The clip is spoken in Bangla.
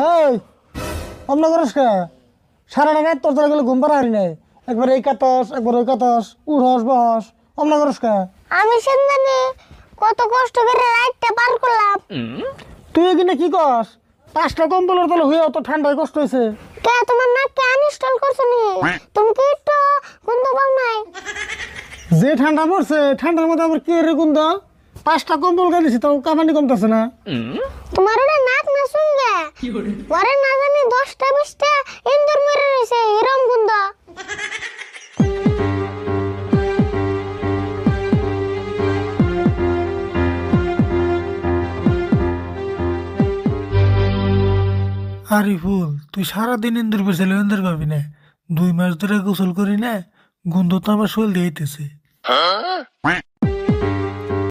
এই অমন করিস কে? সারা রাত তোর দ্বারা গেলে ঘুম পাড়া হারি নাই। একবার এই কাতস একবার ওই কাতস, উঠস বহস, অমন করিস কে? আমি জানি কত কষ্ট করে রাতটা পার করলাম। তুই এখানে কি কস? 5টা কম্বলের তলে হয়ে অত ঠান্ডায় কষ্ট হয়েছে। কে তোমার নাককে আনইনস্টল করছো নি? তুমি কি একটু গন্ধ পাও নাই? যে ঠান্ডা পড়ছে ঠান্ডার মধ্যে আবার কি রে গুন্দা? 5টা কম্বল গাড়িছি তাও কামানি কমতেছে না। তোমার ওটা নাক না শুনগে ঘরে না জানি 10টা 20টা ইন্দুর মরে রয়েছে এরম গন্ধ। আরিফুল, তুই সারাদিন ইন্দুর পেছালে ইন্দুর পাবি না। 2 মাস ধরে গোসল করি না, গন্ধ তো আমার শরীর দিয়েছে।